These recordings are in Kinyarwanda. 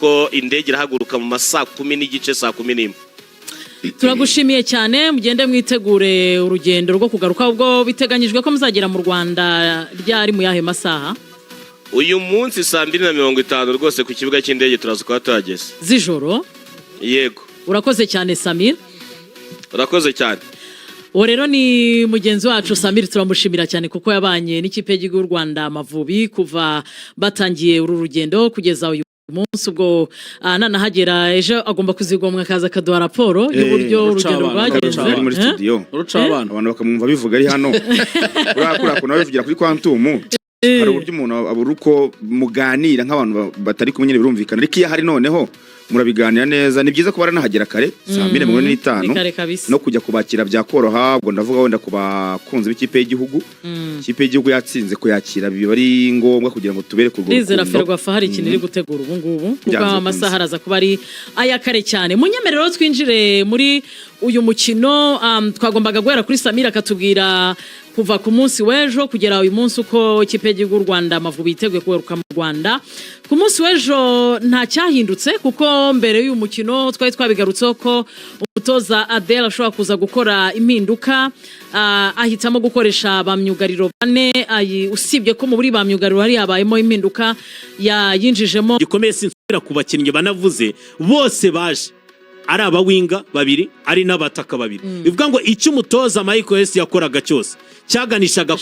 ko indege irahaguruka mu masaa 10 n'igice saa 11. Turagushimiye cyane mugende mwitegure urugendo rwo kugaruka ubwo biteganyijwe ko muzagera mu Rwanda ryari mu yahe masaha? Uyu munsi saa 2:50 rwose ku kibuga cy'indege turaza kwa tuhageze. Zijoro? Yego. Urakoze cyane Samir. Urakoze cyane. Uwo rero ni mugenzi wacu Samir, turamushimira cyane kuko yabanye n'ikipe y'u Rwanda Amavubi kuva batangiye uru rugendo kugeza uyu munsi. Ubwo nanahagera ejo agomba kuzigomwa akaza kaduha raporo y'uburyo urugendo rwagenze muri studio. Abantu bakamwumva bivuga ari hano. Urakura nawe bivugira kuri Quantum. Hari uburyo umuntu abura uko muganira nk'abantu batari kumwe nyine birumvikana, ariko iyo hari noneho murabiganira neza. Ni byiza ko baranahagera kare saa 2:45 no kujya kubakira bya koroha. Ubwo ndavuga wenda kubakunze b'ikipe y'igihugu. Ikipe y'igihugu yatsinze ko yakira biba ari ngombwa kugira ngo tubere ku rwego. Ndizera Ferwafa hari ikintu iri gutegura ubu ngubu kuko amasaha araza kuba ari aya kare cyane. Munyemerero twinjire muri uyu mukino. Twagombaga guhera kuri Samir akatubwira kuva ku munsi w'ejo kugera uyu munsi uko ikipe y'u Rwanda Amavubi yiteguye kugaruka mu Rwanda. Ku munsi w'ejo nta cyahindutse kuko mbere y'uyu mukino twari twabigarutseho ko umutoza Adel ashobora kuza gukora impinduka. Ahitamo gukoresha ba myugariro bane. Usibye ko muri ba myugariro hari habayemo impinduka yinjijemo gikomeye. Sinsubira ku bakinnyi banavuze bose baje ari abawinga babiri ari n'abataka babiri. Bivuga ngo icyo umutoza Michael S yakoraga cyose cyaganishaga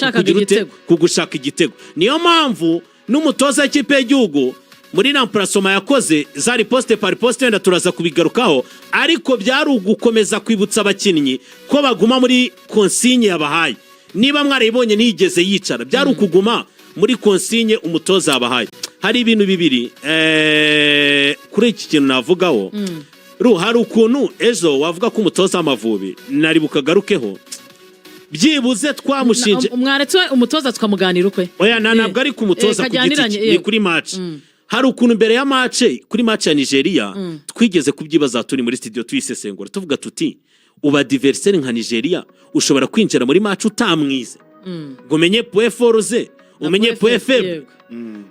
kugushaka igitego. Niyo mpamvu n'umutoza w'ikipe y'igihugu muri remplacement yakoze zari poste par poste, wenda turaza kubigarukaho, ariko byari ugukomeza kwibutsa abakinnyi ko baguma muri consigne yabahaye. Niba mwarayibonye nigeze yicara, byari ukuguma muri consigne umutoza yabahaye. Hari ibintu bibiri kuri iki kintu navugaho. Hari ukuntu ejo wavuga ko umutoza w'Amavubi nari bukagarukeho byibuze twamushinje mwaretse umutoza twamuganira ukwe. Oya ntabwo ari ku mutoza ku giti ni kuri match. Hari ukuntu mbere ya match kuri match ya Nigeria twigeze kubyibaza turi muri studio tuyisesengura tuvuga tuti uba adversaire nka Nigeria ushobora kwinjira muri match utamwize ngo umenye point fort ze umenye point faible.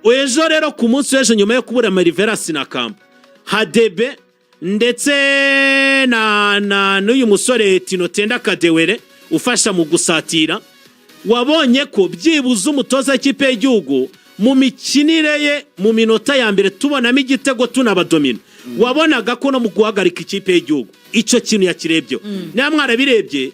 Ejo rero ku munsi w'ejo nyuma yo kubura Mariveras na Kampo Hadebe ndetse n'uyu musore Tinotenda Kadewere ufasha mu gusatira, wabonye ko byibuze umutoza w'ikipe y'igihugu mu mikinire ye mu minota ya mbere tubonamo igitego tunabadomina. Wabonaga ko no mu guhagarika ikipe y'igihugu icyo kintu yakirebye. Niba mwarabirebye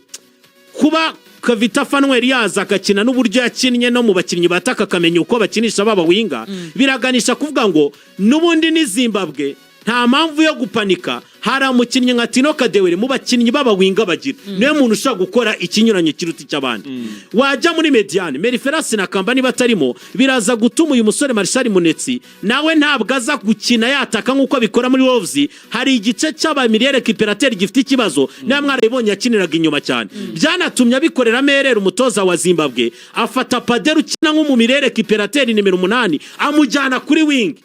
kuba Kavita Fanuel yaza agakina n'uburyo yakinnye no mu bakinnyi bataka akamenya uko bakinisha baba winga, biraganisha kuvuga ngo n'ubundi ni Zimbabwe nta mpamvu yo gupanika. Hari umukinnyi nka Tino Kadewere mu bakinnyi baba winga bagira niwe muntu ushaka gukora ikinyuranye kiruti cy'abandi. Wajya muri mediane Mariveras na Kampo niba atarimo biraza gutuma uyu musore Marshal Munetsi nawe ntabwo aza gukina yataka nk'uko bikora muri Wolves. Hari igice cy'abamiliere récupérateur gifite ikibazo niba mwarabibonye yakiniraga inyuma cyane. Byanatumye abikorera merera umutoza wa Zimbabwe afata Padel ukina nk'umumiliere récupérateur nimero 8 amujyana kuri wing.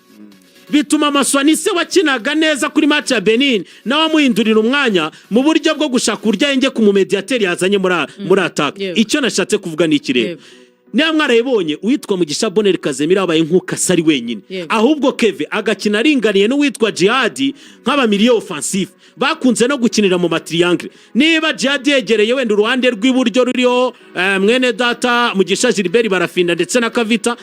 Bituma Maswanise wakinaga neza kuri match ya Benin nawe amuhindurira umwanya mu buryo bwo gushaka urya yenge ku mediateur yazanye muri attack. Icyo nashatse kuvuga ni ikirere. Niba mwarayibonye uwitwa Mugisha Bonheur Kazemira abaye nk'ukasari wenyine, ahubwo Keve agakina aringaniye n'uwitwa Jihad nk'abamiliye offensive bakunze no gukinira mu matriangle. Niba Jihad yegereye wenda uruhande rw'iburyo ruriho mwene data Mugisha Gilbert Barafinda ndetse na Kavita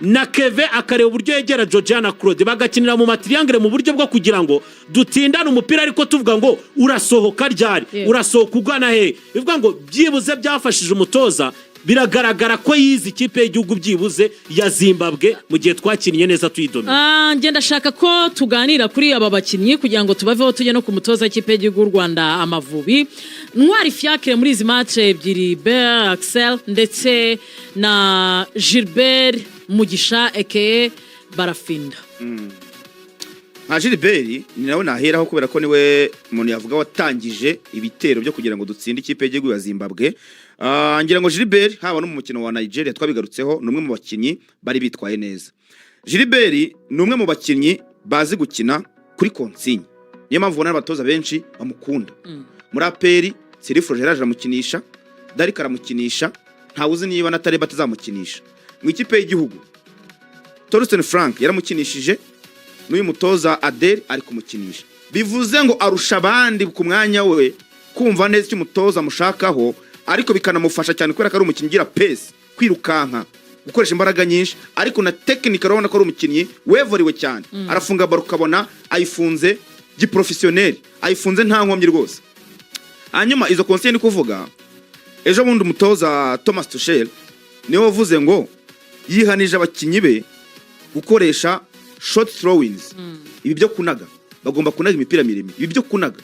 na Keve akareba uburyo yegera Georgiana Claude bagakinira mu matriangle mu buryo bwo kugira ngo dutindane umupira, ariko tuvuga ngo urasohoka ryari urasohoka ugana he. Bivuga ngo byibuze byafashije umutoza. Biragaragara ko yizi ikipe y'igihugu byibuze ya Zimbabwe mu gihe twakinnye neza tuyidomina. Ngenda ndashaka ko tuganira kuri aba bakinnyi kugira ngo tubaveho tujye no ku mutoza w'ikipe y'igihugu Rwanda Amavubi. Ntwari Fiacre muri izi match ebyiri, Ber Axel ndetse na Gilbert Mugisha aka Barafinda. Gilbert ni nawe naheraho kubera ko niwe umuntu yavuga watangije ibitero byo kugira ngo dutsinde ikipe y'igihugu ya Zimbabwe. Ngira ngo Gilbert haba no mu mukino wa Nigeria twabigarutseho numwe mu bakinnyi bari bitwaye neza. Gilbert ni umwe mu bakinnyi bazi gukina kuri consigne. Niyo mpamvu ubona abatoza benshi bamukunda. Muri APR Serif Roger aramukinisha, Darik aramukinisha, ntawuzi niba natareba atazamukinisha. Mu ikipe y'igihugu Torsten Frank yaramukinishije n'uyu mutoza Adel ari kumukinisha bivuze ngo arusha abandi ku mwanya we kumva neza icyo umutoza amushakaho ariko bikanamufasha cyane kubera ko ari umukinnyi ugira pace kwirukanka gukoresha imbaraga nyinshi ariko na technique urabona ko ari umukinnyi wevoriwe cyane arafunga baro ukabona ayifunze giprofessionnel ayifunze nta nkomyi rwose. Hanyuma izo conseil ni kuvuga ejo bundi umutoza Thomas Tuchel niwe wavuze ngo yihanije abakinnyi be gukoresha short throw-ins ibi byo kunaga bagomba kunaga imipira miremire ibi byo kunaga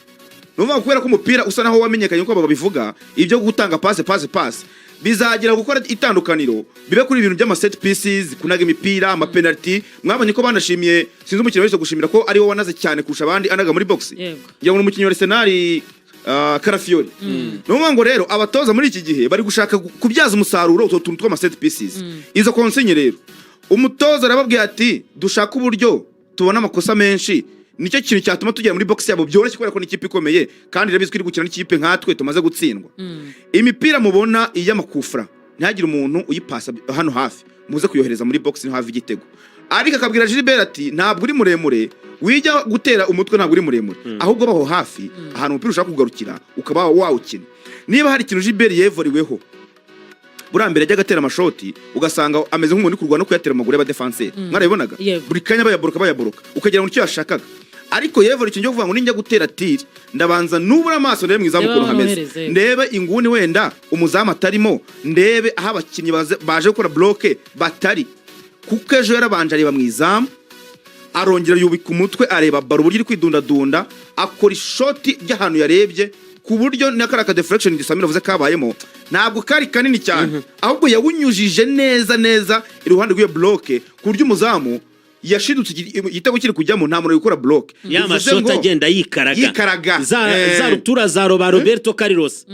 nuvuga kubera ko umupira usa naho wamenyekanye ko babivuga ibyo gutanga pass bizagira gukora itandukaniro bibe kuri ibintu by'ama set pieces kunaga imipira ama penalty mwabonye ko banashimiye sinzi umukino wese gushimira ko ari wo wanaze cyane kurusha abandi anaga muri box ngira ngo umukinnyi wa Arsenal Carafiori nuvuga ngo rero abatoza muri iki gihe bari gushaka kubyaza umusaruro utwo tuntu tw'ama set pieces izo consigne rero umutoza arababwiye ati dushaka uburyo tubona amakosa menshi nicyo kintu cyatuma tugera muri box yabo byoroshye kubera ko n'ikipe ikomeye kandi irabizi ko iri gukina n'ikipe nkatwe tumaze gutsindwa imipira mubona iy'amakufra ntihagire umuntu uyipasa hano hafi muze kuyohereza muri box no hafi igitego ariko akabwira Gilbert ati ntabwo uri muremure wijya gutera umutwe ntabwo uri muremure ahubwo baho hafi ahantu umupira ushaka kugarukira ukaba wawukina niba hari ikintu Gilbert yevoriweho burambere ajya gatera amashoti ugasanga ameze nk'umuntu uri kurwana no kuyatera amaguru y'abadefenseur mwarabibonaga buri kanya bayaboroka ukagera mu cyo yashakaga ariko yevori cyo kuvuga ngo ninjya gutera tiri ndabanza nubura amaso ndebe mwizamu ukuntu hameze ndebe inguni wenda umuzamu atarimo ndebe aho abakinnyi baje gukora bloke batari kuko ejo yarabanje areba mwizamu arongera yubika umutwe areba baro uburyo iri kwidundadunda akora ishoti ry'ahantu yarebye ku buryo n'akaraka deflection gisamira vuze kabayemo ntabwo kari kanini cyane ahubwo yawunyujije neza iruhande rw'iyo bloke ku buryo umuzamu yashidutse igitego kiri kujyamo nta muntu gukora bloke y'amashoti agenda yikaraga za rutura za Roberto Carlos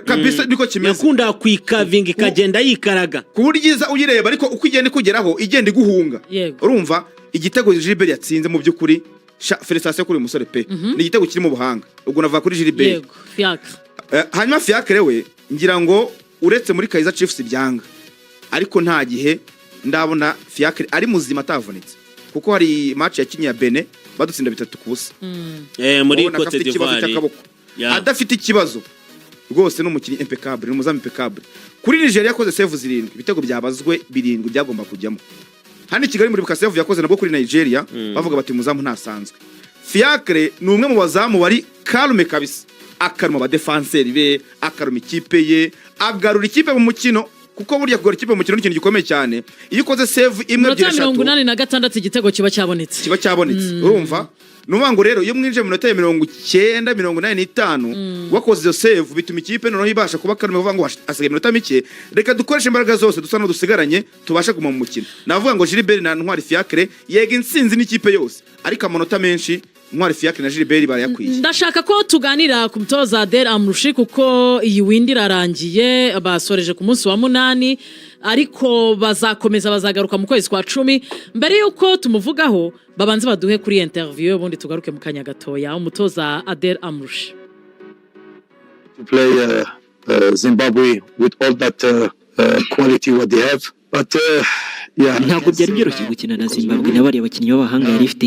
kabisa niko kimeze yakunda kwikavinga ikagenda yikaraga ku buryo uyireba ariko uko igenda kugeraho igenda iguhunga urumva igitego Gilbert yatsinze mu by'ukuri Félicitations kuri umusore pe ni igitego kiri mu buhanga ubwo navuga kuri Gilbert hanyuma Fiacre we ngira ngo uretse muri Kaizer Chiefs byanga ariko nta gihe ndabona Fiacre ari muzima atavunitse kuko hari match yakinye ya Benin badutsinda 3-0 muri Cote d'Ivoire adafite ikibazo rwose n'umukinnyi impeccable n'umuzamu impeccable kuri Nigeria yakoze save 7 ibitego byabazwe 7 byagomba kujyamo hani Kigali muri Bukasevu yakoze nabwo kuri Nigeria bavuga bati muzamu ntasanzwe Fiacre ni umwe mu bazamu bari calme kabisa akaruma ba defenseur be akaruma ikipe ye agarura ikipe mu mukino kuko burya kugora ikipe mu mukino n'ikintu gikomeye cyane iyo ukoze save imwe ebyiri eshatu 86 igitego kiba cyabonetse urumva nuvango rero iyo mwinje mu minota ya 90-85 wakoze iyo save bituma ikipe noneho ibasha kuba karume vuga ngo asigaye minota mike reka dukoreshe imbaraga zose dusana dusigaranye tubasha guma mu mukino navuga ngo Gilbert na Ntwari Fiacre yega insinzi n'ikipe yose ariko amanota menshi Ntwari Fiacre na Gilbert barayakwiye ndashaka ko tuganira ku mutoza Adel Amrouche kuko iyi windi irarangiye basoreje ku munsi wa 8 ariko bazakomeza bazagaruka mu kwezi kwa 10 mbere yuko tumuvugaho babanze baduhe kuri interview ubundi tugaruke mu kanya gatoya umutoza Adel Amrouche to play Zimbabwe with all that quality what they have but ntabwo byari byoroshye gukina na Zimbabwe n'abari abakinnyi b'abahanga yari ifite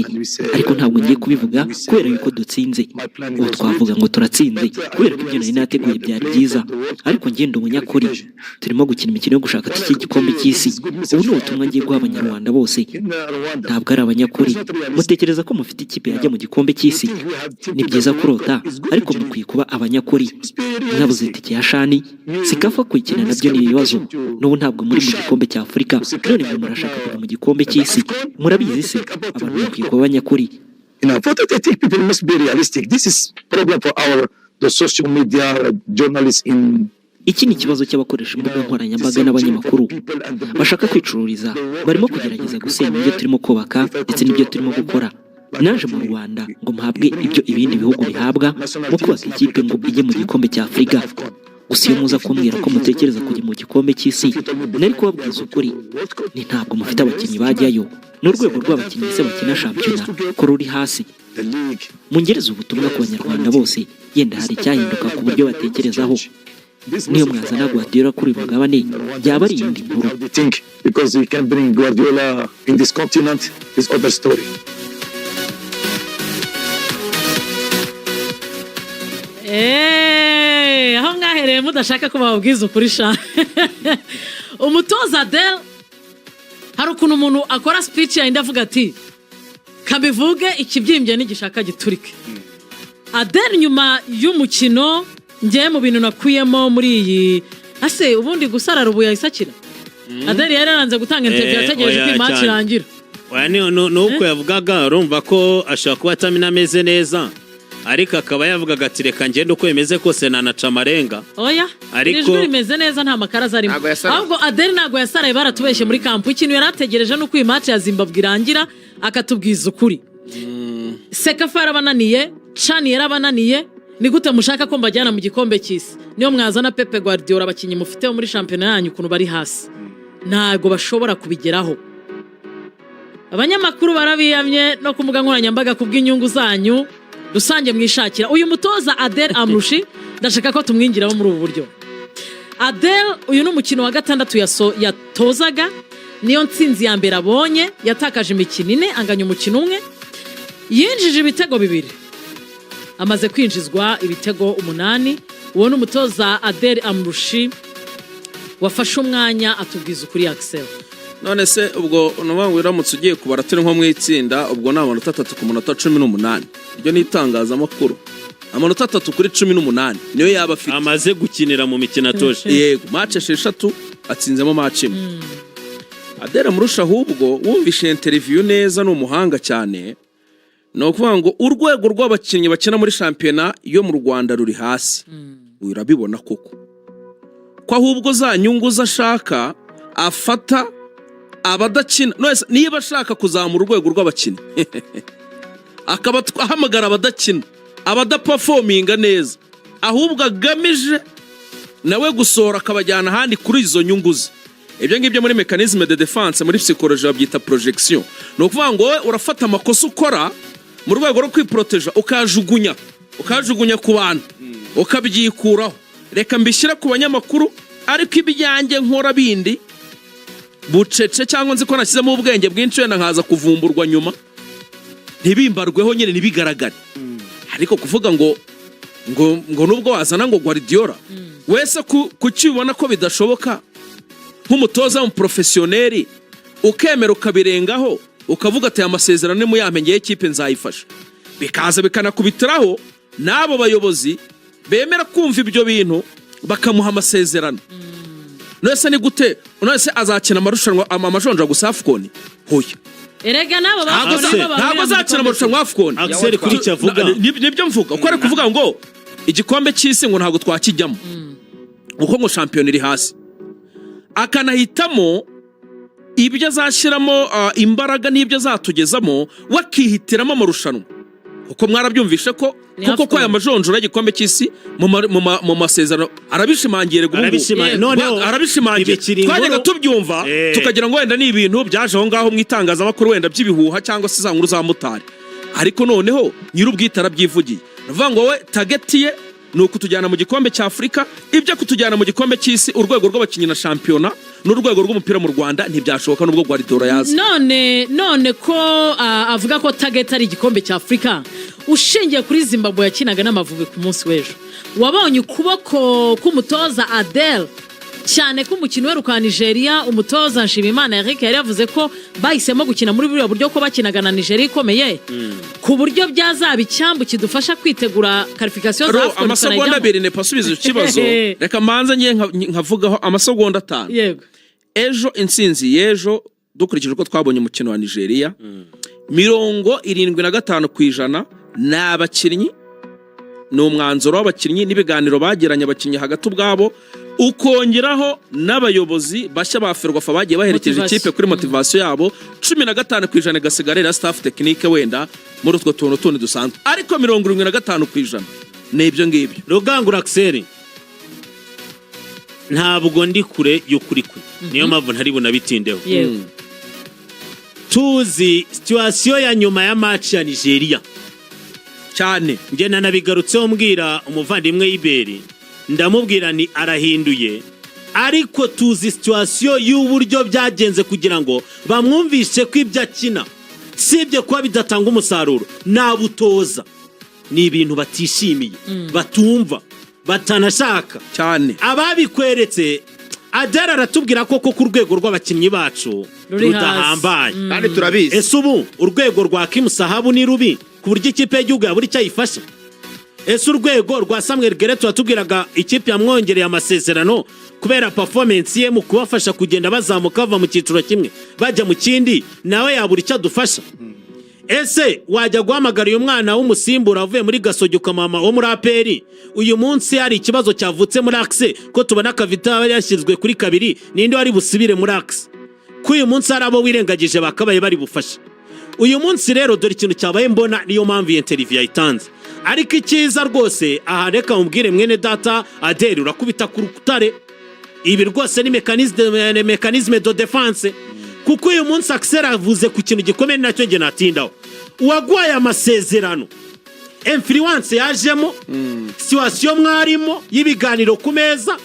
ariko ntabwo ngiye kubivuga kubera yuko dutsinze ubu twavuga ngo turatsinze kubera ko ibyo nari nateguye byari byiza ariko ngende umunyakuri turimo gukina imikino yo gushaka iki gikombe cy'isi ubu ni ubutumwa ngiye guha abanyarwanda bose ntabwo ari abanyakuri mutekereza ko mufite ikipe yajya mu gikombe cy'isi ni byiza kurota ariko mukwiye kuba abanyakuri mwabuze itike ya shani sikafa kuyikina nabyo ni ibibazo n'ubu ntabwo muri mu gikombe cya Afurika none murashaka kuva mu gikombe cy'isi murabizi se abantu bakwiye kuba abanyakuri people must be realistic this is problem for the social media journalists in iki ni ikibazo cy'abakoresha imbuga nkoranyambaga n'abanyamakuru bashaka kwicururiza barimo kugerageza gusenya ibyo turimo kubaka ndetse n'ibyo turimo gukora naje mu Rwanda ngo mpabwe ibyo ibindi bihugu bihabwa mu kubaka ikipe ngo ijye mu gikombe cya Afurika gusa iyo muza kumbwira ko mutekereza kujya mu gikombe cy'isi nari kubabwiza ukuri ni ntabwo mufite abakinnyi bajyayo n'urwego rw'abakinnyi se bakina shampiyona ko ruri hasi mungereza ubutumwa ku banyarwanda bose yenda hari icyahinduka ku buryo batekerezaho niyo mwazana Guardiola kuri mugabane byaba ari indi nkuru because we can bring Guardiola in this continent is other story aho mwahereye mudashaka ko bababwiza ukuri sha umutoza Adel hari ukuntu umuntu akora speech yindi avuga ati kabivuge ikibyimbye n'igishaka giturike. Adel nyuma y'umukino ngiye mu bintu nakuyemo muri iyi ase ubundi gusarara ubu yayisakira. Adel yararanze gutanga interview yategereje ko match irangira. Nuko yavugaga urumva ko ashaka kuba atamina ameze neza ariko akaba yavugaga ati reka ngende uko yemeze kose nanaca amarenga. Oya ariko rimeze neza nta makaraza arimo. Ahubwo Adel ntago yasaraye baratubeshye muri kampu. Ikintu yarategereje no kwi match ya Zimbabwe irangira akatubwiza ukuri. Sekafa yarabananiye, Chani yarabananiye. Ni gute mushaka ko mbajyana mu gikombe cy'isi? Niyo mwazana Pepe Guardiola abakinyi mufite muri championnat yanyu kuno bari hasi. Ntago bashobora kubigeraho. Abanyamakuru barabiyamye no kumuga nkoranyambaga kubw'inyungu zanyu rusange mwishakira. Uyu mutoza Adel Amrushi ndashaka ko tumwingiraho muri ubu buryo. Adel uyu ni umukino wa gatandatu yatozaga, niyo ntsinzi ya mbere abonye, yatakaje imikino ine anganya umukino umwe, yinjije ibitego 2, amaze kwinjizwa ibitego 8. Uwo ni umutoza Adel Amrushi wafashe umwanya atubwiza ukuri Axel. None se ubwo nubangu iramutse ugiye kubara turi nko mu itsinda ubwo na amanota 3 ku munota 18. Iryo ni itangazamakuru. Amanota 3 kuri 18 niyo yaba afite. Amaze gukinira mu mikino atoje. Yego, match 6 atsinzemo match imwe. Adel Amrushi ahubwo wumvishe interview neza n'umuhanga cyane. No kuvuga ngo urwego rw'abakinnyi bakina muri championnat yo mu Rwanda ruri hasi. Urabibona koko. Ko ahubwo za nyungu zashaka afata abadakina niba ashaka kuzamura urwego rw'abakinnyi akaba ahamagara abadakina abadaperforminga neza ahubwo agamije nawe gusohora akabajyana ahandi kuri izo nyungu ze. Ibyo ngibyo muri mechanisme de défense muri psychologie babyita projection. No kuvuga ngo urafata amakosa ukora mu rwego rwo kwiproteja ukajugunya ku bantu ukabyikuraho. Reka mbishyira ku banyamakuru ariko ibyanjye nkora bindi bucece cyangwa nzi ko nashyizemo ubwenge bwinshi wenda nkaza kuvumburwa nyuma ntibimbarweho nyine nibigaragare. Ariko kuvuga ngo nubwo wazana ngo Guardiola wese kukibona ko bidashoboka nk'umutoza mu professionnel ukemera ukabirengaho ukavuga ati amasezerano mu yamenyeye ikipe nzayifasha bikaza bikanakubitiraho nabo bayobozi bemera kumva ibyo bintu bakamuha amasezerano. Nose ni gute nose azakina amarushanwa amajonja gusa AFCON hoya erega nabo ntabwo azakina amarushanwa AFCON. Axel kuri cyavuga nibyo mvuga uko ari kuvuga ngo igikombe cy'isi ngo ntabwo twakijyamo uko ngo champion iri hasi akanahitamo ibyo azashyiramo imbaraga n'ibyo azatugezamo wakihitiramo amarushanwa uko mwarabyumvishe ko kuko kwa amajonjora igikombe cy'isi mu masezerano arabishimangiye twajyaga tubyumva tukagira ngo wenda ni ibintu byaje aho ngaho mu itangazamakuru wenda by'ibihuha cyangwa se za nkuru za mutari ariko noneho nyir'ubwite arabyivugiye avuga ngo we tagetiye ni ukutujyana mu gikombe cya Afurika ibyo kutujyana mu gikombe cy'isi urwego rw'abakinnyi na shampiyona n'urwego rw'umupira mu Rwanda ntibyashoboka nubwo Guardiola yaza. None ko avuga ko target ari igikombe cya Afurika ushingiye kuri Zimbabwe yakinaga n'Amavubi ku munsi w'ejo wabonye ukuboko k'umutoza Adel cyane ko umukino weruka Nigeria umutoza Nshimimana Eric yari yavuze ko bahisemo gukina muri buriya buryo ko bakinaga na Nigeria ikomeye ku buryo byazaba icyambu kidufasha kwitegura qualification za AFCON. Amasegonda 2 ne pasubiza ikibazo reka manza ngiye nkavugaho amasegonda 5. Yego ejo insinzi yejo dukurikije uko twabonye umukino wa Nigeria 75% n'abakinnyi n'umwanzuro w'abakinnyi n'ibiganiro bagiranye abakinnyi hagati ubwabo ukongeraho n'abayobozi bashya ba Ferwafa bagiye baherekeje ikipe kuri motivation yabo 15% gasigarira staff technique wenda muri utwo tuntu tundi dusanzwe ariko 75% n'ibyo ngibyo. Rugangura Axel ntabwo ndi kure yo kuri kwe niyo mpamvu ntari bunabitindeho. Tuzi situation ya nyuma ya match ya Nigeria cyane nge nanabigarutseho mbwira umuvandimwe Iberi ndamubwira ni arahinduye ariko tuzi situation y'uburyo byagenze kugira ngo bamwumvishe ko ibyo akina sibye kuba bidatanga umusaruro nabutoza ni ibintu batishimiye batumva batanashaka cyane. ababikweretse Adera aratubwira koko ku rwego rw'abakinnyi bacu Ruri hasi. rudahambaye kandi turabizi ese ubu urwego rwa Kim Sahabu ni rubi ku buryo ikipe y'igihugu yabura icyo ayifasha ese urwego rwa Samuel Geretu watubwiraga ikipe yamwongereye amasezerano kubera performance ye mu kubafasha kugenda bazamuka bava mu cyiciro kimwe bajya mu kindi nawe yabura icyo adufasha ese wajya guhamagara uyu mwana w'umusimbura avuye muri Gasogi ukamama wo muri APR uyu munsi hari ikibazo cyavutse muri Axe ko tubona Kavita yashyizwe kuri kabiri ninde wari busubire muri Axe ko uyu munsi hari abo wirengagije bakabaye bari bufasha uyu munsi rero dore ikintu cyabaye mbona niyo mpamvu iyi interview yayitanze ariko icyiza rwose aha reka mubwire mwene data Adele urakubita ku rutare ibi rwose ni mekanisme de defense kuko uyu munsi Axel avuze ku kintu gikomeye nacyo nge natindaho uwagwaye amasezerano influence yajemo situation mwarimo y'ibiganiro ku meza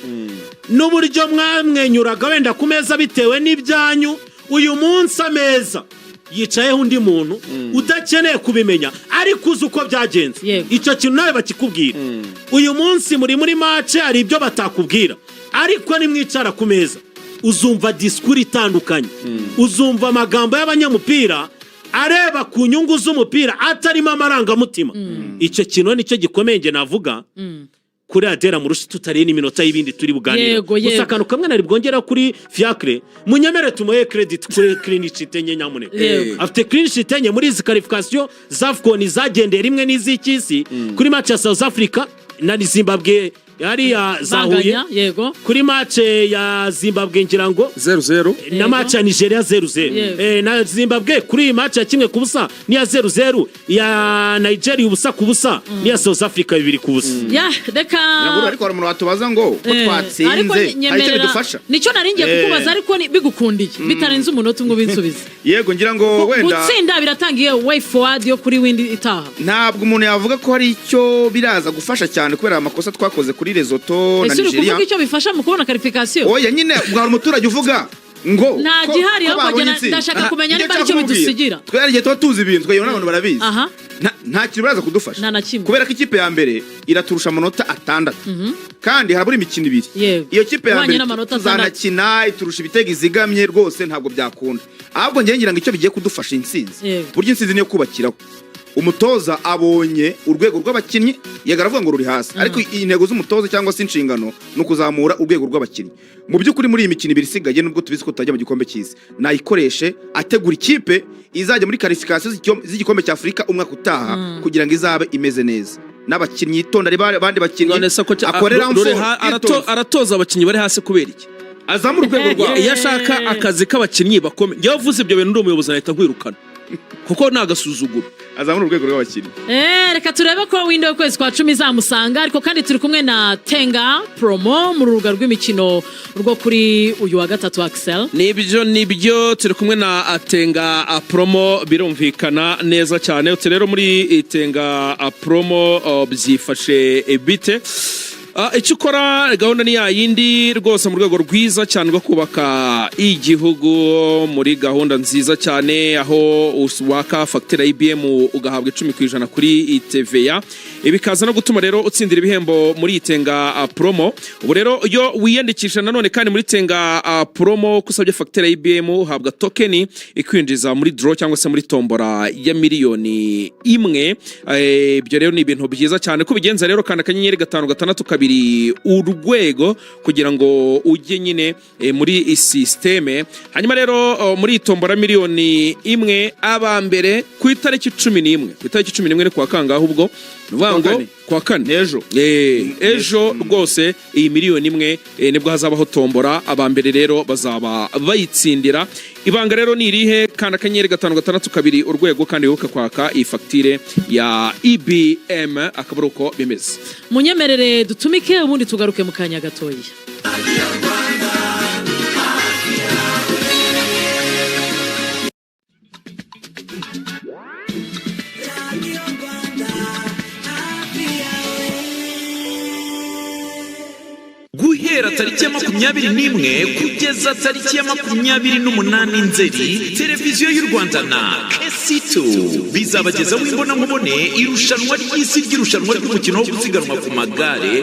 n'uburyo mwamwenyuraga wenda ku meza bitewe n'ibyanyu uyu munsi ameza yicayeho undi muntu udakeneye kubimenya ariko uzi uko byagenze icyo kintu nawe bakikubwira uyu munsi muri match hari ibyo batakubwira ariko nimwicara ku meza uzumva disikuru itandukanye uzumva amagambo y'abanyamupira areba ku nyungu z'umupira atarimo amarangamutima icyo kintu nicyo gikomeye nge navuga kuri Adera Murushi tutari n'iminota y'ibindi turi buganira gusa akantu kamwe nari bwongera kuri Fiacre munyemere tumuhe credit kuri clean sheet enye nyamuneka afite clean sheet enye muri izi qualification z'Afcon zagendeye rimwe n'iz'ikisi kuri match ya South Africa na Zimbabwe yari ya zahuye yego kuri match ya Zimbabwe ngira ngo 0-0 na match ya Nigeria 0-0 na Zimbabwe kuri match ya kimwe kubusa ni ya 0-0 ya Nigeria ubusa kubusa ni ya South Africa 2 kubusa reka ariko hari umuntu watubaza ngo ko twatsinze hari icyo bidufasha nicyo naringiye kukubaza ariko bigukundiye bitarenze umunota umwe ubinsubize yego ngira ngo wenda gutsinda biratangiye way forward yo kuri windi itaha ntabwo umuntu yavuga ko hari icyo biraza gufasha cyane kubera amakosa twakoze kuri Lesotho na Nigeria kuko icyo bifasha mu kubona qualification oya nyine ubwo umuturage uvuga ngo nta gihari yo kugena ndashaka kumenya niba ari cyo bidusigira twari igihe tuzi ibintu twebwe n'abantu barabizi nta kintu baraza kudufasha kubera ko ikipe ya mbere iraturusha amanota 6 kandi harabura imikino 2 iyo kipe ya mbere zanakina iturusha ibitego izigamye rwose ntabwo byakunda ahubwo ngira ngo icyo bigiye kudufasha insinzi burya insinzi niyo kubakiraho umutoza abonye urwego rw'abakinnyi yagaravuga ngo ruri hasi ariko intego z'umutoza cyangwa se inshingano no kuzamura urwego rw'abakinnyi mu byukuri muri iyi mikino 2 isigaye nubwo tubizi ko tutajya mu gikombe cy'isi nayikoreshe ategura ikipe izajya muri qualification z'igikombe cya Afrika umwaka utaha kugira ngo izabe imeze neza n'abakinnyi itondare bandi bakinnyi akorera aratoza abakinnyi bari hasi kubera iki azamura urwego rwabo iyo ashaka akazi k'abakinnyi bakomeye njye wavuze ibyo bintu ndi umuyobozi ahita nkwirukana kuko nagasuzuguro azamura urwego rw'abakinnyi reka turebe ko window y'ukwezi kwa 10 izamusanga ariko kandi turi kumwe na Tenga Promo mu rubuga rw'imikino rwo kuri uyu wa gatatu Axel nibyo turi kumwe na Tenga Promo birumvikana neza cyane rero muri Tenga Promo byifashe bite icyo ukora gahunda ni yindi rwose mu rwego rwiza cyane rwo kubaka igihugu muri gahunda nziza cyane aho waka fagitire IBM ugahabwa 10% kuri TVA bikaza no gutuma rero utsindira ibihembo muri Tenga Promo ubu rero iyo wiyandikisha nanone kandi muri Tenga Promo kusabye fagitire IBM uhabwa token ikwinjiza muri draw cyangwa se muri tombora ya miliyoni 1 ibyo rero ni ibintu byiza cyane ko bigenza rero kandi akanyenyeri 5 urwego kugira ngo ujye nyine muri systeme hanyuma rero muri tombora miliyoni 1 abambere ku itariki 11 ni kwa kangaho ubwo nuvango kwa kane ejo rwose iyi miliyoni 1 nibwo hazabaho tombora abambere rero bazaba bayitsindira ibanga rero ni irihe kandi akanyenyeri 5 urwego kandi wibuka kwaka iyi fagitire ya IBM akabura uko bimeze munyemerere dutumike ubundi tugaruke mu kanya gatoya guhera tariki ya 21 kugeza tariki ya 28 Nzeri televiziyo y'u Rwanda na FC2 bizabagezaho imbonamubone irushanwa ry'isi ry'irushanwa ry'umukino wo gusiganwa ku magare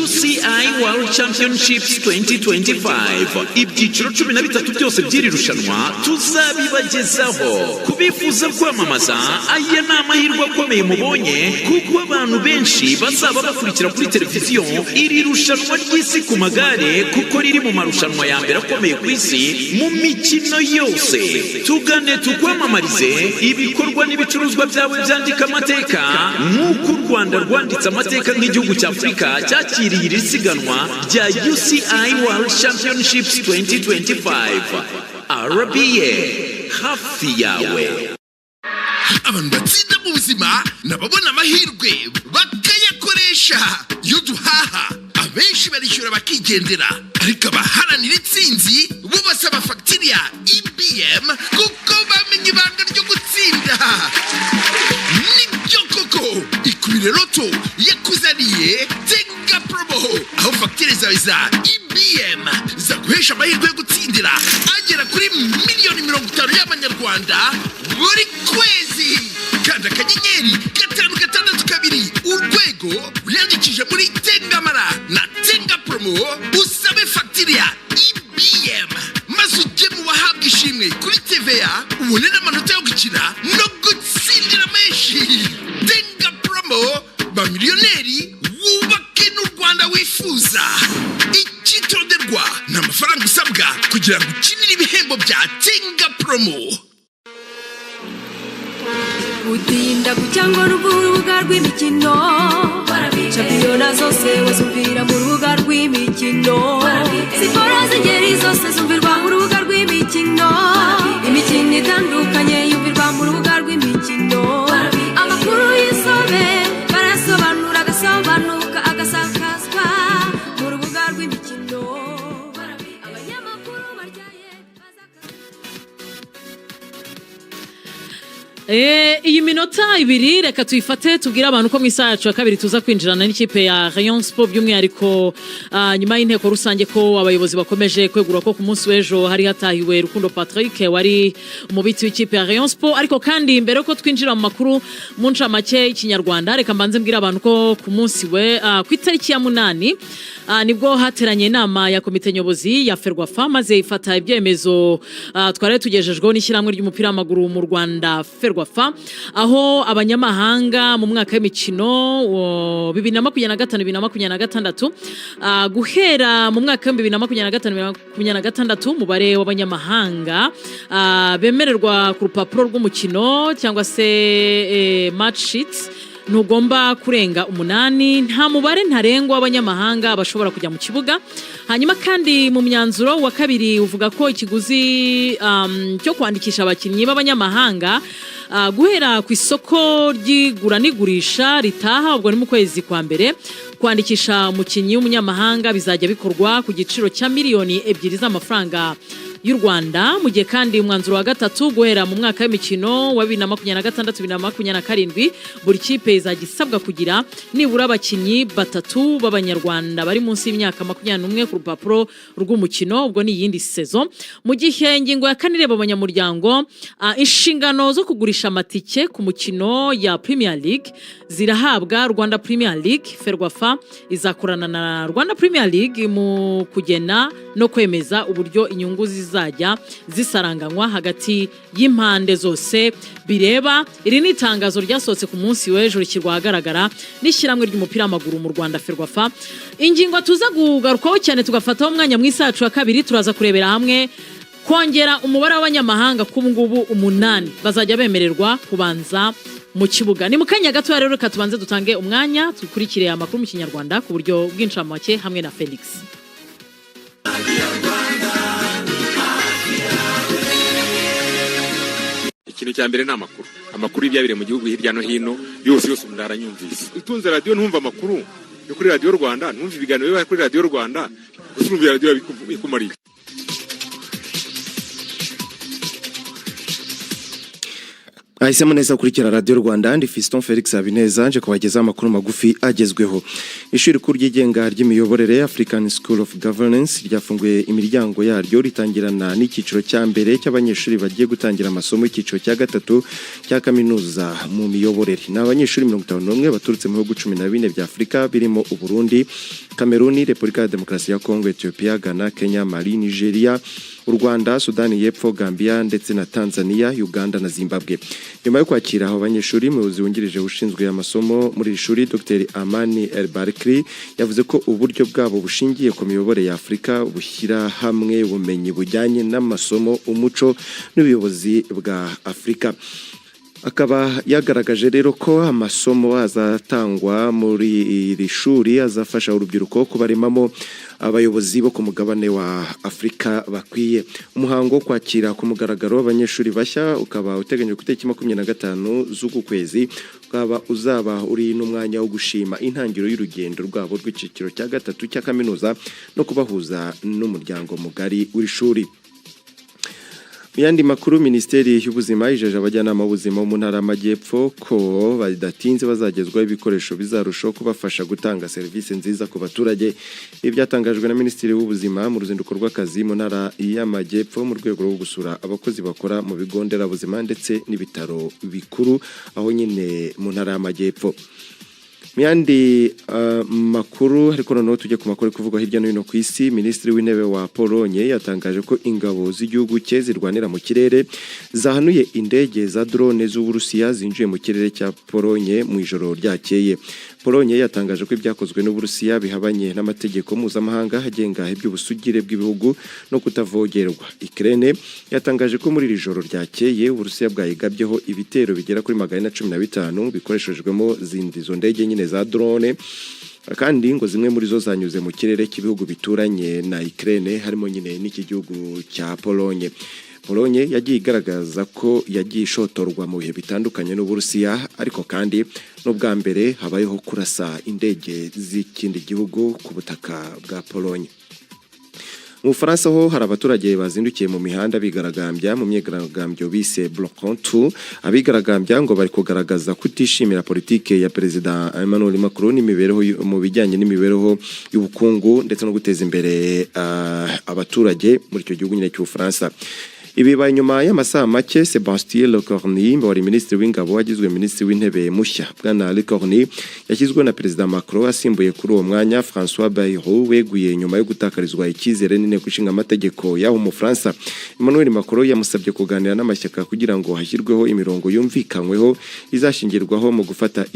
UCI World Championships 2025. Ibyiciro 13 byose by'iri rushanwa tuzabibagezaho. Kubifuza kwamamaza, aya ni amahirwe akomeye mubonye kuko abantu benshi bazaba bakurikira kuri televiziyo iri rushanwa ry'isi ku magare kuko riri mu marushanwa ya mbere akomeye ku isi mu mikino yose. Tugane tukwamamarize ibikorwa n'ibicuruzwa byawe byandika amateka nk'uko u Rwanda rwanditse amateka nk'igihugu cya Afurika cyakiriye iri siganwa rya UCI World Championships 2025. RBA hafi yawe. Abantu batsinda mu buzima nababona amahirwe bakayakoresha. Iyo duhaha abenshi barishyura bakigendera, ariko abaharanira itsinzi bo basaba fagitire ya IBM kuko bamenye ibanga ryo gutsinda. Nibyo koko, Ikubire Loto yakuzaniye Tenga Promo, aho fagitire zawe za IBM zaguhesha amahirwe yo gutsindira agera kuri miliyoni 50 y'amanyarwanda buri kwezi. Kanda akanyenyeri 562 urwego wiyandikije muri Tengamara na Tenga Promo usabe fagitire ya IBM maze ujye mu bahabwa ishimwe kuri TVA ubone n'amanota yo gukina no gutsindira menshi. Tenga Promo, ba miliyoneri wubake n'u Rwanda wifuza. Icyitonderwa n'amafaranga usabwa kugira ngo ukinire ibihembo bya Tenga Promo. Utinda kucyangwa urubuga rw'imikino, shampiyona zose wazumvira mu rubuga rw'imikino, siporo z'ingeri zose zumvirwa mu rubuga rw'imikino, imikino itandukanye yumvirwa mu rubuga rw'imikino, amakuru y'isobe barasobanura agasobanuka agasakazwa mu rubuga rw'imikino. Iyi minota ibiri reka tuyifate tubwire abantu ko mu isaha yacu ya kabiri tuza kwinjirana n'ikipe ya Rayon Sport, by'umwihariko nyuma y'inteko rusange ko abayobozi bakomeje kwegura ko ku munsi w'ejo hari hatahiwe Rukundo Patrick wari umubitsi w'ikipe ya Rayon Sport. Ariko kandi mbere ko twinjira mu makuru mu ncamake y'ikinyarwanda, reka mbanze mbwire abantu ko ku munsi ku itariki ya 8 nibwo hateranye inama ya komite nyobozi ya Ferwafa maze ifata ibyemezo twari tugejejweho n'ishyirahamwe ry'umupira w'amaguru mu Rwanda Ferwafa, aho abanyamahanga mu mwaka w'imikino 2025-2026 guhera mu mwaka wa 2025-2026 umubare w'abanyamahanga bemererwa ku rupapuro rw'umukino cyangwa se match sheets ntugomba kurenga 8. Nta mubare ntarengwa w'abanyamahanga bashobora kujya mu kibuga. Hanyuma kandi mu myanzuro wa kabiri uvuga ko ikiguzi cyo kwandikisha abakinnyi b'abanyamahanga guhera ku isoko ry'igura n'igurisha ritaha ubwo ni mu kwezi kwa mbere, kwandikisha umukinnyi w'umunyamahanga bizajya bikorwa ku giciro cya miliyoni 2 z'amafaranga y'u Rwanda. Mu gihe kandi umwanzuro wa gatatu guhera mu mwaka w'imikino wa 2026-2027 buri kipe izajya isabwa kugira nibura abakinnyi 3 b'abanyarwanda bari munsi y'imyaka 21 ku rupapuro rw'umukino, ubwo ni iyindi saison. Mu gihe ingingo ya 4 ireba abanyamuryango, inshingano zo kugurisha amatike ku mukino ya Premier League zirahabwa Rwanda Premier League. Ferwafa izakorana na Rwanda Premier League mu kugena no kwemeza uburyo inyungu zizajya zisaranganywa hagati y'impande zose bireba. Iri ni itangazo ryasohotse ku munsi w'ejo rishyirwa ahagaragara n'ishyirahamwe ry'umupira w'amaguru mu Rwanda Ferwafa. Ingingo tuza kugarukaho cyane tugafataho umwanya mu isaha yacu ya kabiri, turaza kurebera hamwe kongera umubare w'abanyamahanga ku ngubu 8 bazajya bemererwa kubanza mu kibuga. Ni mu kanya gato rero reka tubanze dutange umwanya tukurikire amakuru mu kinyarwanda ku buryo bw'incamake hamwe na Felix. Ikintu cya mbere ni amakuru y'ibyabire mu gihugu hirya no hino yose umuntu aranyumvise. Utunze radio ntumva amakuru yo kuri Radio Rwanda, ntumva ibiganiro biba kuri Radio Rwanda, gusurumvira radio bikumariye. Mwahisemo neza gukurikira Radio Rwanda ndi Fiston Felix Habineza nje kubageza amakuru magufi agezweho. Ishuri rikuru ryigenga ry'imiyoborere African School of Governance ryafunguye imiryango yaryo ritangirana n'ikiciro cya mbere cy'abanyeshuri bagiye gutangira amasomo y'ikiciro cya gatatu cya kaminuza mu miyoborere. N'abanyeshuri 51 baturutse mu bihugu 14 bya Afrika birimo Uburundi, Cameroon, Repubulika ya Demokarasi ya Kongo, Ethiopia, Ghana, Kenya, Mali, Nigeria, u Rwanda, Sudani y'Epfo, Gambia ndetse na Tanzania, Uganda na Zimbabwe. Nyuma yo kwakira abo banyeshuri umuyobozi wungirije ushinzwe amasomo muri iri shuri Dr Amani El Barkri yavuze ko uburyo bwabo bushingiye ku miyoborere ya Afrika bushyira hamwe ubumenyi bujyanye n'amasomo, umuco n'ubuyobozi bwa Afrika. Akaba yagaragaje rero ko amasomo azatangwa muri iri shuri azafasha urubyiruko kubaremamo abayobozi bo ku mugabane wa Afrika bakwiye. Umuhango wo kwakira ku mugaragaro abanyeshuri bashya ukaba uteganyijwe ku itariki 25 z'uku kwezi, ukaba uzaba uri n'umwanya wo gushima intangiriro y'urugendo rwabo rw'ikiciro cya gatatu cya kaminuza no kubahuza n'umuryango mugari w'iri shuri. Yandi makuru, Ministeri y'Ubuzima ijeje abajyanama b'ubuzima mu ntara y'Amajyepfo ko badatinze bazagezwaho ibikoresho bizarushaho kubafasha gutanga serivisi nziza ku baturage. Ibi byatangajwe na Ministeri y'Ubuzima mu ruzinduko rw'akazi mu ntara y'Amajyepfo mu rwego rwo gusura abakozi bakora mu bigo nderabuzima ndetse n'ibitaro bikuru aho nyine mu ntara y'Amajyepfo. Miyandi makuru ariko noneho tujye ku makuru kuvugwa hirya no hino ku isi. Minisitiri w'intebe wa Polonye yatangaje ko ingabo z'igihugu cye zirwanira mu kirere zahanuye indege za drone z'Uburusiya zinjiye mu kirere cya Polonye mu ijoro ryakeye. Polonye yatangaje ko ibyakozwe n'Uburusiya bihabanye n'amategeko mpuzamahanga agenga iby'ubusugire bw'ibihugu no kutavogerwa. Ukraine yatangaje ko muri iri joro ryakeye Uburusiya bwayigabyeho ibitero bigera kuri 115 bikoreshejwemo zo ndege nyine za drone, kandi ngo zimwe muri zo zanyuze mu kirere cy'ibihugu bituranye na Ukraine harimo nyine n'iki gihugu cya Polonye. Polonye yagiye igaragaza ko yagiye ishotorwa mu bihe bitandukanye n'Uburusiya, ariko kandi n'ubwa mbere habayeho kurasa indege z'ikindi gihugu ku butaka bwa Polonye. Mu Faransa ho hari abaturage bazindukiye mu mihanda bigaragambya mu myegaragambyo bise Bloc-Contour. Abigaragambya ngo bari kugaragaza kutishimira politike ya Perezida Emmanuel Macron n'imibereho mu bijyanye n'imibereho y'ubukungu ndetse no guteza imbere abaturage muri icyo gihugu nyine cy'u Faransa. Ibi ba nyuma y'amasaha make Sébastien Lecornu wari minisitiri w'ingabo wagizwe minisitiri w'intebe mushya. Bwana Lecornu yashyizwe na Perezida Macron asimbuye kuri uwo mwanya François Bayrou weguye nyuma yo gutakarizwa icyizere n'inteko ishinga amategeko y'aho mu Faransa. Emmanuel Macron yamusabye kuganira n'amashyaka kugira ngo hashyirweho imirongo yumvikanyweho izashingirwaho mu gufata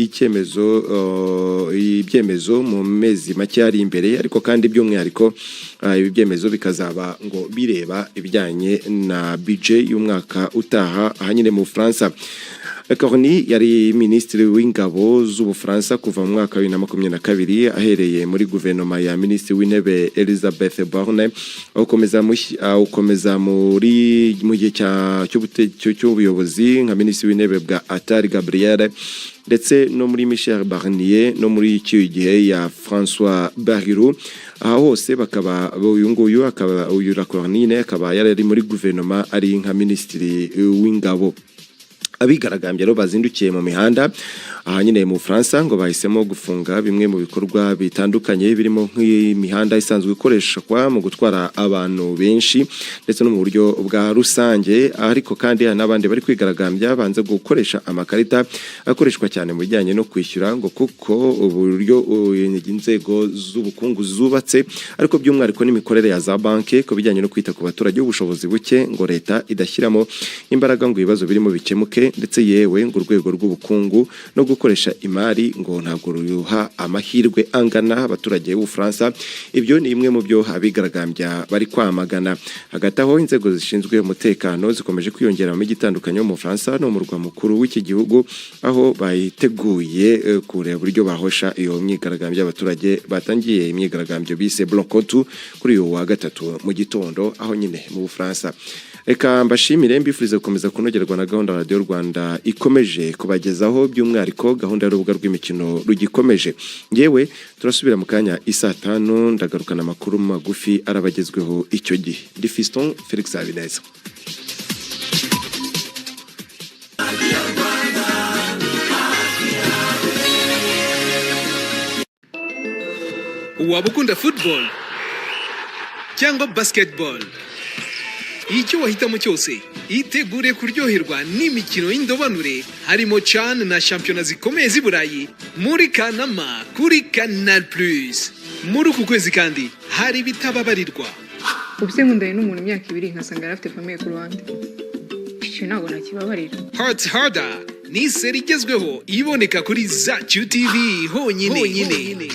ibyemezo mu mezi make ari imbere, ariko kandi by'umwihariko ibi byemezo bikazaba ngo bireba ibijyanye na budget y'umwaka utaha ahanyine mu Faransa. Lecornu yari minisitiri w'ingabo z'Ubufaransa kuva mu mwaka wa 2022 ahereye muri guverinoma ya minisitiri w'intebe Elisabeth Borne, ukomeza muri mu gihe cy'ubuyobozi nka minisitiri w'intebe bwa Attal Gabriel ndetse no muri Michel Barnier no muri iki gihe ya François Bayrou. Aha hose bakaba uyu akaba uyu Lecornu akaba yari muri guverinoma ari nka minisitiri w'ingabo. Abigaragambya rero bazindukiye mu mihanda aha nyine mu Faransa ngo bahisemo gufunga bimwe mu bikorwa bitandukanye birimo nk'imihanda isanzwe ikoreshwa mu gutwara abantu benshi ndetse no mu buryo bwa rusange, ariko kandi n'abandi bari kwigaragambya banze gukoresha amakarita akoreshwa cyane mu bijyanye no kwishyura ngo kuko uburyo inzego z'ubukungu zubatse, ariko by'umwihariko n'imikorere ya za banki ku bijyanye no kwita ku baturage ubushobozi buke ngo leta idashyiramo imbaraga ngo ibibazo birimo bikemuke, ndetse yewe ngo urwego rw'ubukungu no gukoresha imari ngo ntabwo ruha amahirwe angana abaturage b'u Faransa. Ibyo ni imwe mu byo abigaragambya bari kwamagana. Hagati aho inzego zishinzwe umutekano zikomeje kwiyongera mu gitandukanye mu Faransa no mu murwa mukuru w'iki gihugu, aho bayiteguye kureba uburyo bahosha iyo myigaragambyo y'abaturage batangiye imyigaragambyo bise Bloc-Contour kuri uyu wa gatatu mu gitondo aho nyine mu Faransa. Reka mbashimire mbifurize gukomeza kunogerwa na gahunda Radio Rwanda ikomeje kubagezaho, by'umwihariko gahunda y'urubuga rw'imikino rugikomeje. Ngewe turasubira mu kanya isa 5 ndagarukana amakuru magufi arabagezweho icyo gihe. Ndi Fiston Felix Habineza. waba ukunda football cyangwa basketball, icyo wahitamo cyose itegure kuryoherwa n'imikino y'indobanure harimo CHAN na shampiyona zikomeye z'i Burayi muri Kanama kuri Canal+. Muri uku kwezi kandi hari ibitababarirwa. ubuse nkundanye n'umuntu imyaka 2 nkasanga yari afite famille ku ruhande, icyo ntabwo nakibabarira. Hearts Harder ni seri igezweho iboneka kuri Zacu TV honyine.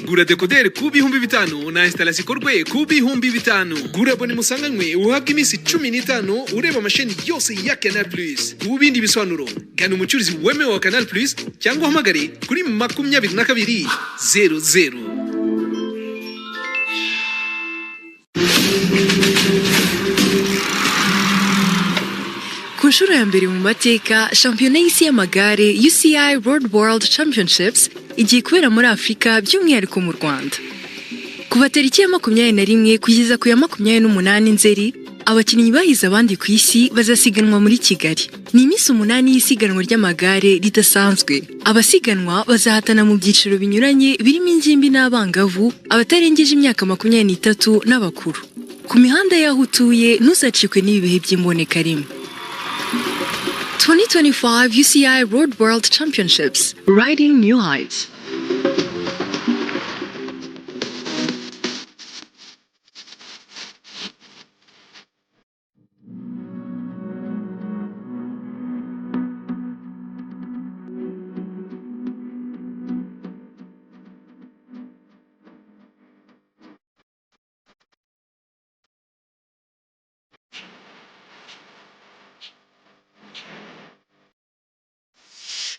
Gura dekoderi ku 5,000 na installation ikorwe ku 5,000. Gura abone musanganywe uhabwa iminsi 15 ureba amasheni yose ya Canal+. Ku bindi bisobanuro gana umucuruzi wemewe wa Canal+ cyangwa uhamagare kuri 2200. Ku nshuro ya mbere mu mateka shampiyona y'isi y'amagare UCI Road World Championships igiye kubera muri Afurika by'umwihariko mu Rwanda. Kuva tariki ya 21 kugeza ku ya 28 Nzeri, abakinnyi bahize abandi ku isi bazasiganwa muri Kigali. Ni iminsi 8 y'isiganwa ry'amagare ridasanzwe. Abasiganwa bazahatana mu byiciro binyuranye birimo ingimbi n'abangavu, abatarengeje imyaka 23 n'abakuru. Ku mihanda y'aho utuye ntuzacikwe n'ibi bihe by'imboneka rimwe. 2025 UCI Road World Championships, Riding New Heights.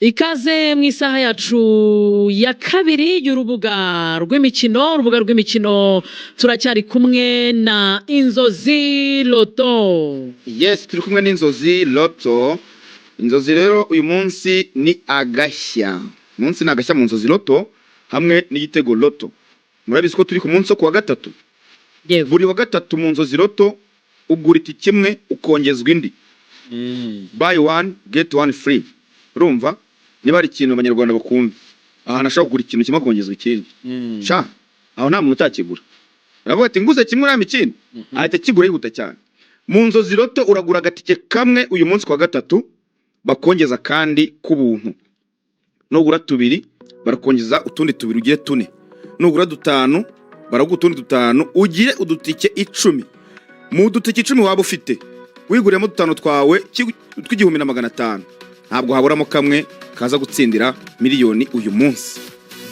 Ikaze mu isaha yacu ya kabiri y'urubuga rw'imikino turacyari kumwe na Inzozi Loto. Yes, turi kumwe n'Inzozi Loto. Inzozi rero uyu munsi ni agashya. Munsi ni agashya mu Inzozi Loto hamwe n'igitego Loto. Murabizi ko turi ku munsi wa gatatu. Buri wa gatatu mu Inzozi Loto ugura itike imwe ukongezwa indi. Buy one get one free. Urumva? Niba ari ikintu abanyarwanda bakunda, aha nashaka kugura ikintu kimwe kongezwa ikindi. Sha, aho nta muntu utakigura. Aravuga ati nguze kimwe urame ikindi, ahita kigura yihuta cyane. Mu Inzozi Loto uragura agatike kamwe uyu munsi kwa gatatu bakongeza kandi ku buntu. Nugura 2 barakongeza utundi 2 ugire 4. Nugura 5 baraguha utundi 5 ugire udutike 10. Mu dutike 10 waba ufite wiguriyemo 5 twawe tw'igihumbi na 500. Ntabwo haburamo kamwe kaza gutsindira miliyoni uyu munsi.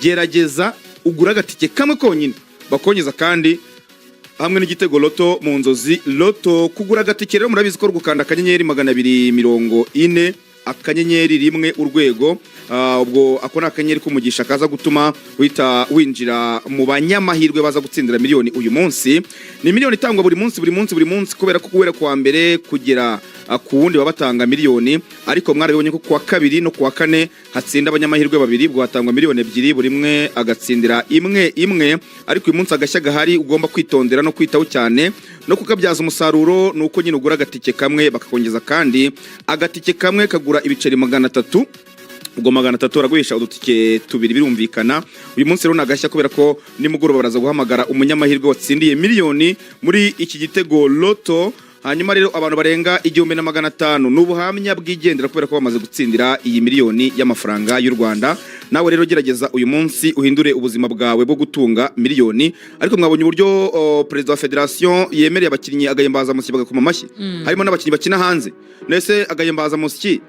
Gerageza ugura agatike kamwe konyine bakongeza kandi hamwe n'igitego Loto mu Inzozi Loto. Kugura agatike rero murabizi ko rugukanda akanyenyeri 240 akanyenyeri rimwe urwego. Ubwo akona akanyenyeri kumugisha kaza gutuma wita winjira mu banyamahirwe baza gutsindira miliyoni uyu munsi. Ni miliyoni itangwa buri munsi kubera ko guhera kwa mbere kugera ku wundi babatanga miliyoni, ariko mwarabibonye ko kwa kabiri no kwa kane hatsinda abanyamahirwe babiri bwo hatangwa miliyoni 2 buri imwe agatsindira imwe, ariko uyu munsi agashya gahari ugomba kwitondera no kwitaho cyane no kukabyaza umusaruro. Nuko nyine ugura agatike kamwe bakakongeza kandi agatike kamwe kagura ibiceri 300. Ubwo 300 uraguhisha udutike 2 birumvikana. Uyu munsi rero nagashya kubera ko nimugoroba baraza guhamagara umunyamahirwe watsindiye miliyoni muri iki gitego Loto. Hanyuma rero abantu barenga 1500 n'ubuhamya bwigendera kubera ko bamaze gutsindira iyi miliyoni y'amafaranga y'u Rwanda. Nawe rero gerageza uyu munsi uhindure ubuzima bwawe bwo gutunga miliyoni. Ariko mwabonye uburyo President wa Federation yemereye abakinnyi agahimbaza musyi bagakoma amashyi. Harimo n'abakinnyi bakina hanze. Nese agahimbaza musyi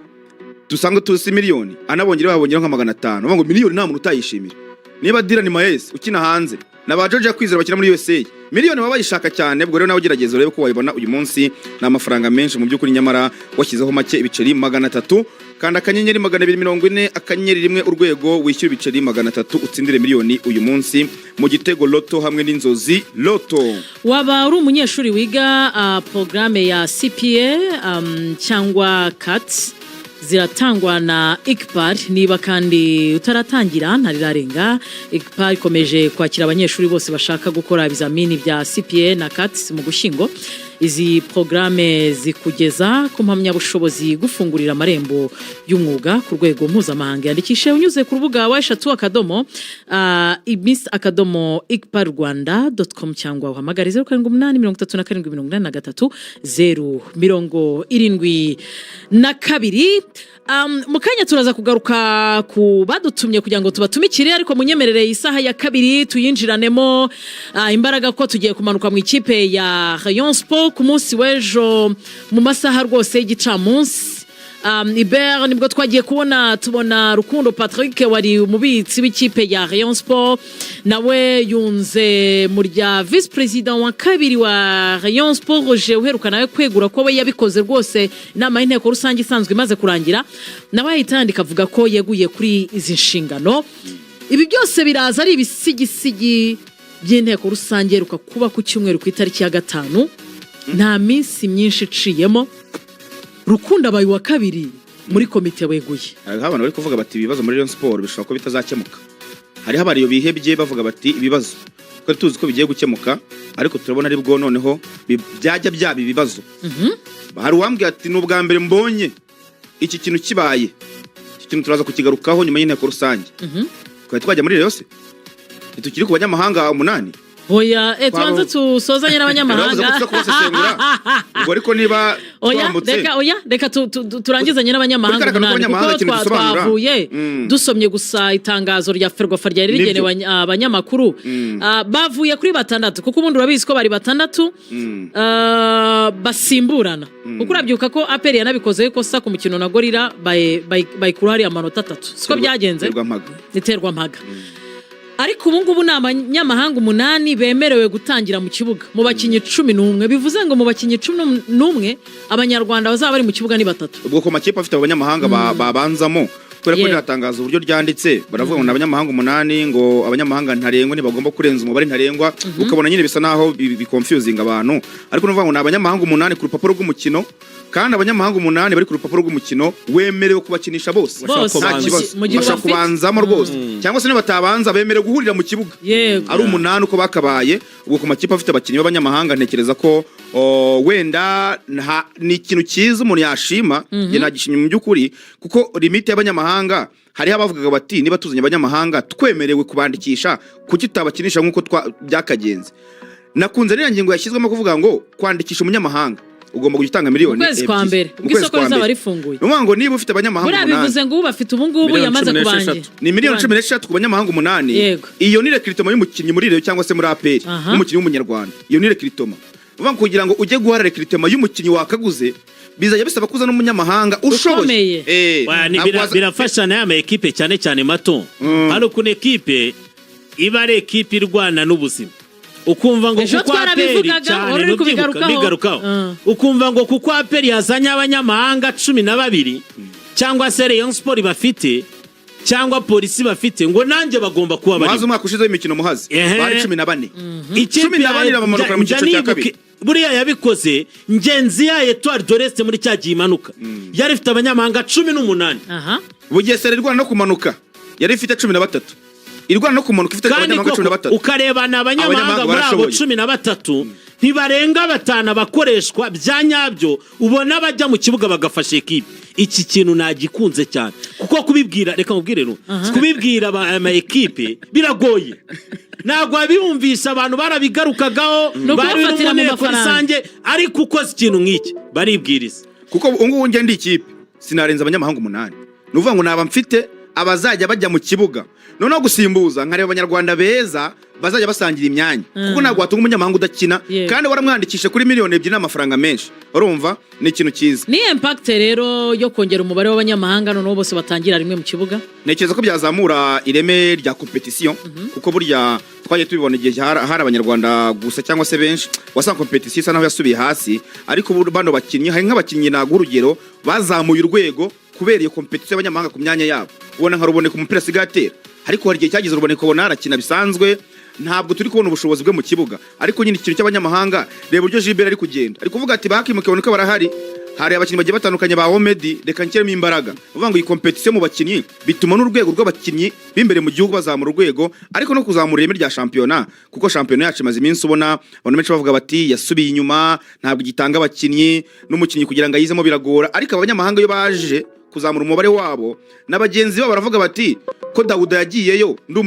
dusanga tuzi miliyoni anabongera babongera nka 500. Bavuga ngo miliyoni nta muntu utayishimira. Niba Dylan Maes ukina hanze na George Kwizera bakina muri USA, miliyoni baba bayishaka cyane. Ubwo rero nawe gerageza urebe ko wayibona uyu munsi. Na amafaranga menshi mu by'ukuri, nyamara washyizeho make ibiceri 300 kandi akanyenyeri 240 akanyenyeri rimwe urwego wishyura ibiceri 300 utsindire miliyoni uyu munsi mu gitego Loto hamwe n'Inzozi Loto. Waba uri umunyeshuri wiga programme ya CPA cyangwa CAT ziratangwa na ICPAR. Niba kandi utaratangira ntarirarenga, ICPAR ikomeje kwakira abanyeshuri bose bashaka gukora ibizamini bya CPA na CAT mu Gushyingo. izi porogaramu zikugeza ku mpamyabushobozi gufungurira amarembo y'umwuga ku rwego mpuzamahanga. Yandikishe unyuze ku rubuga wa eshatu akadomo ibis.igparrwanda.com cyangwa uhamagare 0787837072. Mu kanya turaza kugaruka ku badutumye kugira ngo tubatumikire, ariko munyemerere isaha ya kabiri tuyinjiranemo imbaraga ko tugiye kumanuka mu ikipe ya Rayon Sport ku munsi w'ejo mu masaha rwose y'igicamunsi. Iber nibwo twagiye tubona Rukundo Patrick wari umubitsi w'ikipe ya Rayon Sport, nawe yunze mu rya vice president wa kabiri wa Rayon Sport Roger uheruka nawe kwegura ko we yabikoze rwose inama y'inteko rusange isanzwe imaze kurangira, nawe yitandika avuga ko yeguye kuri izi nshingano. Ibi byose biraza ari ibisigisigi by'inteko rusange iheruka kuba ku cyumweru ku itariki ya 5, nta minsi myinshi iciyemo Rukundo abaye wa kabiri muri komite weguye. Hariho abantu bari kuvuga bati ibibazo muri Rayon Sport bishobora ko bitazakemuka. Hariho abariyo bihebye bavuga bati ibibazo ko tuzi ko bigiye gukemuka, ariko turabona ari bwo noneho byajya byaba ibibazo. Hari uwambwiye ati n'ubwa mbere mbonye iki kintu kibaye, iki kintu turaza kukigarukaho nyuma y'inteko rusange. Twajya muri Rayon se tukiri ku banyamahanga 8. Oya, tuanze tusozanye n'abanyamahanga. Ubwo ariko niba reka turangizanye n'abanyamahanga 8 kuko twavuye dusomye gusa itangazo rya Ferwafa ryari rigenewe abanyamakuru. Bavuye kuri 6 kuko ubundi urabizi ko bari 6 basimburana. Kuko urabyuka ko APR yanabikoze ko sa ku mukino na Gorilla bayikura hari amanota 3. Siko byagenze? Niterwa mpaga. Ariko ubu ngubu ni abanyamahanga 8 bemerewe gutangira mu kibuga mu bakinyi 11. Bivuze ngo mu bakinyi 11 abanyarwanda bazaba bari mu kibuga ni 3. Ubwo ko makipe afite abanyamahanga babanzamo kubera ko ryatangaza uburyo ryanditse, baravuga ngo abanyamahanga 8 ngo abanyamahanga ntarengwa ntibagomba kurenza umubare ntarengwa. Ukabona nyine bisa naho biconfusing abantu, ariko nuvuga ngo abanyamahanga 8 ku rupapuro rw'umukino, kandi abanyamahanga 8 bari ku rupapuro rw'umukino wemerewe kubakinisha bose. Nta kibazo bashaka kubanzamo rwose, cyangwa se batabanza bemerewe guhurira mu kibuga ari 8 uko bakabaye. Ubwo ku makipe afite abakinnyi b'abanyamahanga ntekereza ko wenda ni ikintu cyiza umuntu yashima. Nge nagishimye mu by'ukuri kuko limite y'abanyamahanga hariho abavugaga bati niba tuzanye abanyamahanga twemerewe kubandikisha kuki tutabakinisha nk'uko byakagenze. Nakunze n'iyo ngingo yashyizwemo kuvuga ngo kwandikisha umunyamahanga ugomba gutanga miliyoni ukwezi kwa mbere ubwisoko rizaba rifunguye. Ngo niba ufite abanyamahanga 8 bivuze ngo bafite ubu ngubu yamaze kubanje ni miliyoni 13 ku banyamahanga 8. Iyo ni rekritoma y'umukinnyi muri Rayon cyangwa se muri APR n'umukinnyi w'umunyarwanda. Iyo ni rekritoma uvuga ngo kugira ngo ujye guhara rekritoma y'umukinnyi wakaguze bizajya bisaba kuza n'umunyamahanga ushoboye. Birafasha na ama equipe cyane cyane mato. Hano ku equipe iba ari equipe irwana n'ubuzima. Ukumva ngo kuko APR cyane bigarukaho. Ukumva ngo kuko APR yazanye abanyamahanga 12 cyangwa se Rayon Sport bafite cyangwa polisi bafite ngo nanjye bagomba kuba bari. Maze umwaka ushize w'imikino muhazi bari 14. 14 bamanukira mu gice cya kabiri. Buriya yabikoze Ngenzi ya Etoile d'Oreste muri cyagiye imanuka. Yari ifite abanyamahanga 18. Bugesera irwana no kumanuka yari ifite 13. Irwana no kumanuka ifite abanyamahanga 13. Ukarebana abanyamahanga muri abo 13 ntibarenga 5 bakoreshwa bya nyabyo, ubona bajya mu kibuga bagafasha equipe. Iki kintu nagikunze cyane kuko kubibwira reka mubwire no kubibwira ama equipe biragoye. Nagwa bibumvisha abantu barabigarukagaho bari mu rusange, ariko uko ikintu nk'iki baribwiriza kuko ungu nge ndi ikipe sinarenza abanyamahanga 8. Nuvuga ngo naba mfite abazajya bajya mu kibuga noneho gusimbuza nkareba abanyarwanda beza bazajya basangira imyanya kuko ntabwo watunga umunyamahanga udakina kandi waramwandikisha kuri miliyoni 2 n'amafaranga menshi. Urumva ni ikintu cyiza. Ni impact rero yo kongera umubare w'abanyamahanga noneho bose batangira rimwe mu kibuga. Ntekereza ko byazamura ireme rya competition kuko burya twaje tubibona igihe hari abanyarwanda gusa cyangwa se benshi wasanga competition isa naho yasubiye hasi, ariko bano bakinnyi hari nk'abakinnyi nago urugero bazamuye urwego kubera iyo competition y'abanyamahanga ku myanya yabo. Ubona nka Ruboneka umupira sigatera, ariko hari igihe cyagize Ruboneka ubona arakina bisanzwe, ntabwo turi kubona ubushobozi bwe mu kibuga. Ariko nyine ikintu cy'abanyamahanga reba buryo Gilbert ari kugenda ari kuvuga ati bakimuke boneka barahari hari abakinnyi bagiye batandukanye ba Homedi reka nshyiremo imbaraga uvuga ngo iyi competition mu bakinnyi bituma n'urwego rw'abakinnyi b'imbere mu gihugu bazamura urwego ariko no kuzamura ireme rya shampiyona kuko shampiyona yacu imaze iminsi ubona abantu benshi bavuga bati yasubiye inyuma ntabwo igitanga abakinnyi n'umukinnyi kugira ngo ayizemo biragora ariko abanyamahanga iyo baje kuzamura umubare wabo n'abagenzi babo baravuga bati ko Dawuda yagiyeyo ndi